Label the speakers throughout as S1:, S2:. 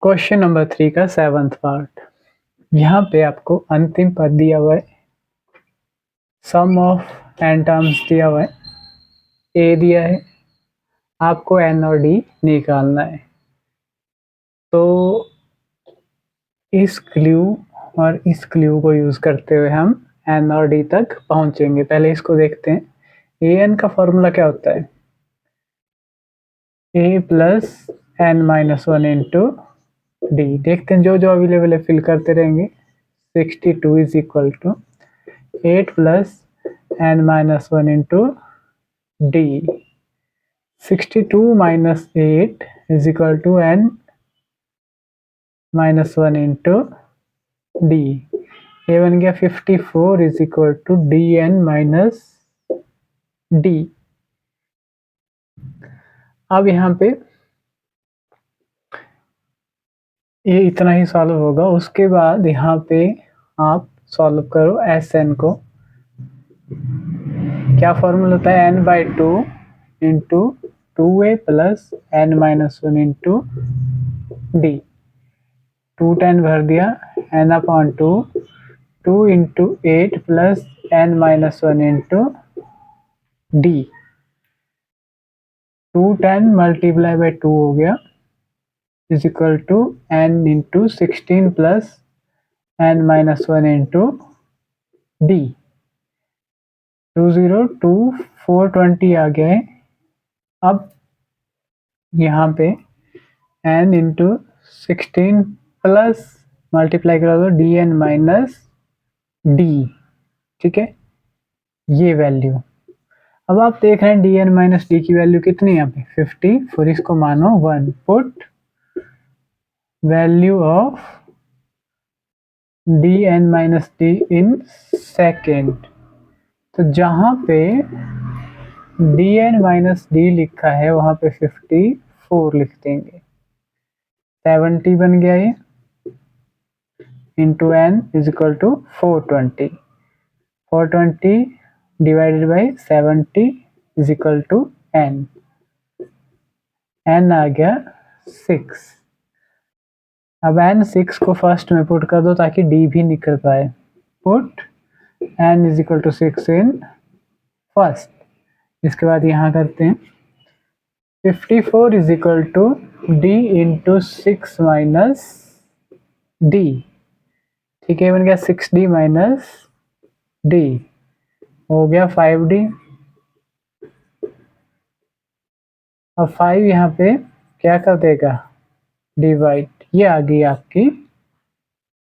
S1: Question number 3 का 7th part. यहाँ पे आपको अंतिम पद दिया हुआ है, सम ऑफ एन टर्म्स दिया हुआ है, ए दिया है, आपको एन और डी निकालना है। तो इस क्लू और इस क्लू को यूज करते हुए हम एन और डी तक पहुंचेंगे। पहले इसको देखते हैं। ए एन का फॉर्मूला क्या होता है? A plus N minus one into D. देखते हैं जो जो अवेलेबल है फिल करते रहेंगे। 62 is equal to 8 plus n minus 1 into d. 62 minus 8 is equal to n minus 1 into d. ये बन गया 54 is equal to dn minus d. अब यहाँ पे ये इतना ही सॉल्व होगा। उसके बाद यहाँ पे आप सॉल्व करो एस एन को। क्या फॉर्मूला होता है? n by two into 2a plus n minus one into d. 2 10 भर दिया, n upon 2, 2 into 8 plus n minus one into d. 2 10 multiply by 2 हो गया is equal to n into 16 plus n minus one into d. 202 420 आ गया है। अब यहाँ पे n इंटू 16 प्लस मल्टीप्लाई करा दो डी एन माइनस डी। ठीक है, ये वैल्यू। अब आप देख रहे हैं डी एन माइनस डी की वैल्यू कितनी है यहाँ पे? 50। फिर इसको मानो 1। Put value of d n minus d in second. तो जहां पे डी एन माइनस डी लिखा है वहां पे 54 लिख देंगे। 70 बन गया ये into N is equal to 420। 420 divided by 70 is equal to N. N आ गया 6। अब एन 6 को फर्स्ट में पुट कर दो ताकि डी भी निकल पाए। Put n is equal to 6 in first. इसके बाद यहाँ करते हैं 54 is equal to d into 6 minus d. ठीक है, बन गया 6d माइनस डी। हो गया 5d। अब 5 यहाँ पे क्या कर देगा? डिवाइड। ये आ गई आपकी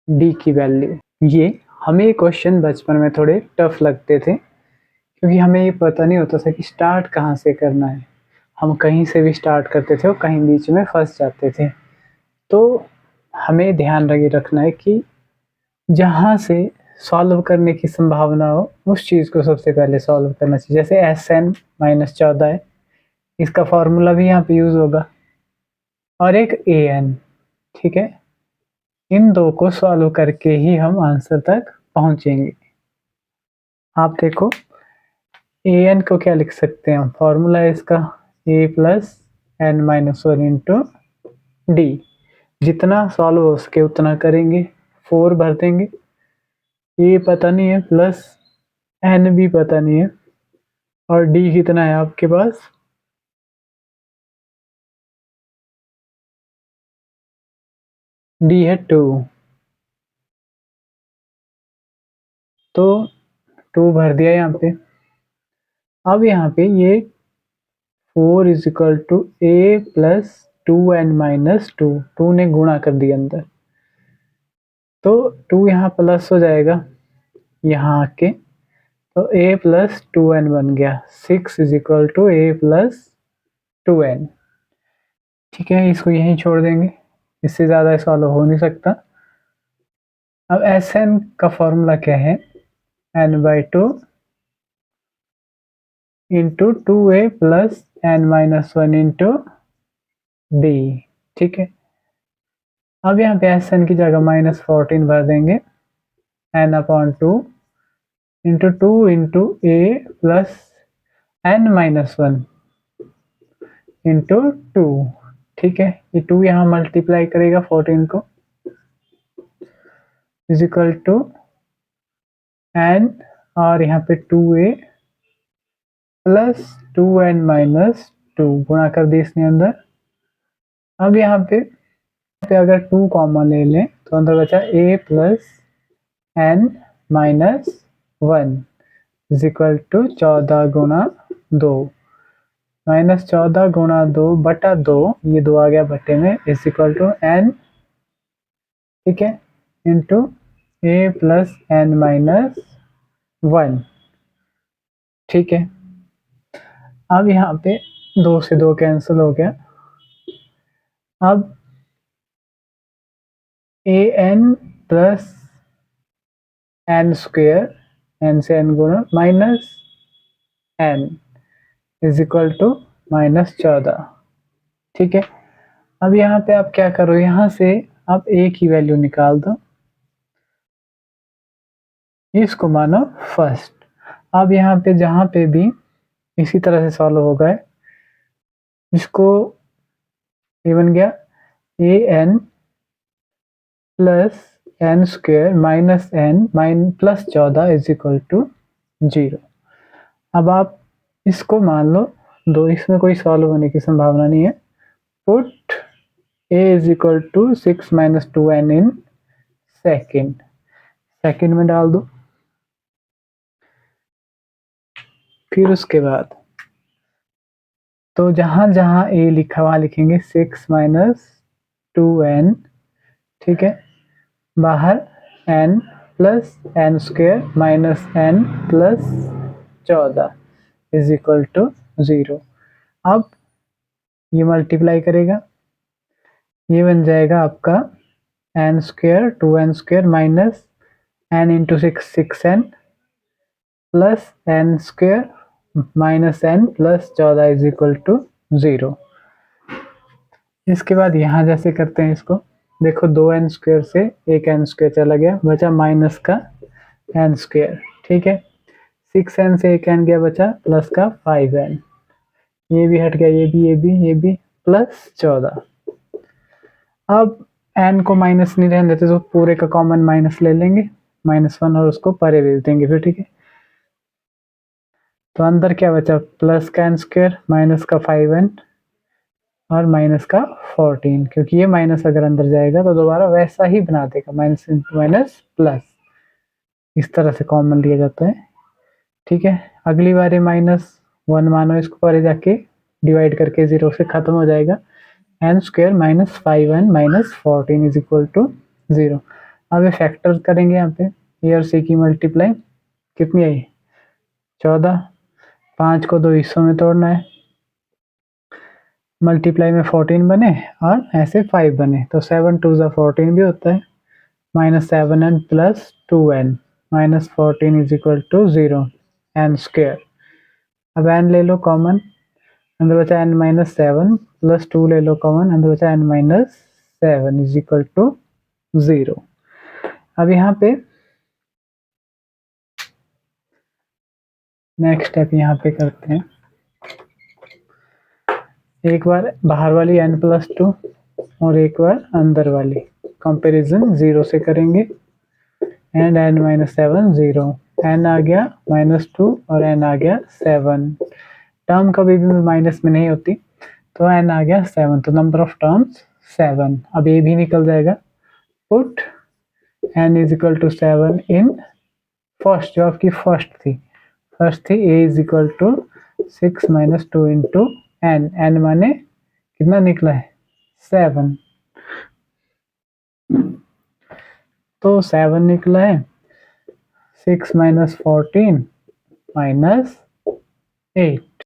S1: डी की वैल्यू। ये हमें क्वेश्चन बचपन में थोड़े टफ लगते थे क्योंकि हमें ये पता नहीं होता था कि स्टार्ट कहाँ से करना है। हम कहीं से भी स्टार्ट करते थे और कहीं बीच में फंस जाते थे। तो हमें ध्यान रखना है कि जहाँ से सॉल्व करने की संभावना हो उस चीज़ को सबसे पहले सॉल्व करना चाहिए। जैसे एस एन माइनस 14 है, इसका फॉर्मूला भी यहाँ पे यूज़ होगा, और एक ए एन। ठीक है, इन दो को सॉल्व करके ही हम आंसर तक पहुँचेंगे। आप देखो ए एन को क्या लिख सकते हैं हम? फॉर्मूला है इसका A plus N minus one into D. जितना सॉल्व हो सके उतना करेंगे। 4 भर देंगे, ए पता नहीं है, प्लस एन भी पता नहीं है, और डी कितना है आपके पास? डी है 2। तो 2 भर दिया यहाँ पे। अब यहाँ पे ये 4 is equal to a plus 2n minus 2। 2 ने गुणा कर दिया अंदर, तो 2 यहाँ प्लस हो जाएगा यहाँ आके, तो a प्लस 2n बन गया। 6 is equal to a plus 2n। ठीक है, इसको यहीं छोड़ देंगे, इससे ज़्यादा सॉल्व हो नहीं सकता। अब एस एन का फॉर्मूला क्या है? n by two into 2a plus n minus one into D. ठीक है, अब यहाँ पे एस एन की जगह माइनस 14 भर देंगे। n upon 2 into 2 into A plus n minus one into 2। ठीक है, ये 2 यहाँ मल्टीप्लाई करेगा 14 को, इज इक्वल टू एन, और यहाँ पे 2a प्लस 2n माइनस 2 गुणा कर दी इसने अंदर। अब यहाँ पे अगर 2 कॉमन ले लें तो अंदर बचा a plus n minus 1 is equal to 14 गुणा 2, माइनस 14 गुणा 2 बटा 2, ये 2 आ गया बटे में, इज इक्वल टू n, ठीक है, into a plus n minus 1, ठीक है। अब यहाँ पे 2 से 2 कैंसिल हो गया। अब a n plus n square, n से n गुणा, minus n is equal to minus 14, ठीक है। अब यहाँ पे आप क्या करो, यहाँ से आप a की वैल्यू निकाल दो, इसको मानो फर्स्ट। अब यहाँ पे जहाँ पे भी इसी तरह से सॉल्व होगा, इसको ये बन गया A N plus N square minus N plus 14 is equal to 0। अब आप इसको मान लो 2, इसमें कोई सॉल्व होने की संभावना नहीं है। Put a is equal to 6 minus 2n in second में डाल दो। फिर उसके बाद तो जहां जहां a लिखा वहां लिखेंगे 6 माइनस 2n, ठीक है, बाहर n plus n square minus n plus 14 is equal to 0। अब ये मल्टीप्लाई करेगा, ये बन जाएगा आपका n square 2n square minus n into 6n plus n square minus n plus 14 is equal to 0। इसके बाद यहाँ जैसे करते हैं इसको, देखो 2n स्क्वेयर से एक n स्क्वेयर चला गया, बचा माइनस का n स्क्वेयर, ठीक है। 6n से एक n गया, बचा प्लस का 5n, ये भी हट गया, ये भी प्लस 14। अब n को माइनस नहीं रहने देते तो पूरे का कॉमन माइनस ले लेंगे, -1, और उसको परे भेज देंगे फिर, ठीक है। तो अंदर क्या बचा, प्लस का n स्क्वेयर माइनस का 5n और माइनस का 14, क्योंकि ये माइनस अगर अंदर जाएगा तो दोबारा वैसा ही बना देगा, माइनस इंटू माइनस प्लस, इस तरह से कॉमन लिया जाता है, ठीक है। अगली बार ये -1 मानो, इसको परे जाके डिवाइड करके 0 से खत्म हो जाएगा, n square minus 5n minus 14 is equal to 0। अब ये फैक्टर करेंगे, यहाँ पे ए और सी की मल्टीप्लाई कितनी आई, 14, 5 को 2 हिस्सों में तोड़ना है, मल्टीप्लाई में 14 बने और ऐसे 5 बने, तो 7 2 14 भी होता है, minus 7n plus 2n minus 14 is equal to 0, n square. अब n ले लो कॉमन, अंदर बचा n माइनस 7 प्लस 2 ले लो कॉमन, अंदर बचा n minus 7 is equal to 0। अब यहाँ पे नेक्स्ट स्टेप यहाँ पे करते हैं, एक बार बाहर वाली n प्लस 2 और एक बार अंदर वाली, कंपैरिजन 0 से करेंगे, एंड n माइनस 7 0, n आ गया -2 और n आ गया 7, टर्म कभी भी माइनस में नहीं होती, तो n आ गया 7, तो नंबर ऑफ टर्म्स 7। अब ये भी निकल जाएगा, put n is equal to 7 in first, जो आपकी फर्स्ट थी a is equal to 6 minus 2 into n माने कितना निकला है, 7, तो 7 निकला है, 6 माइनस 14 माइनस 8,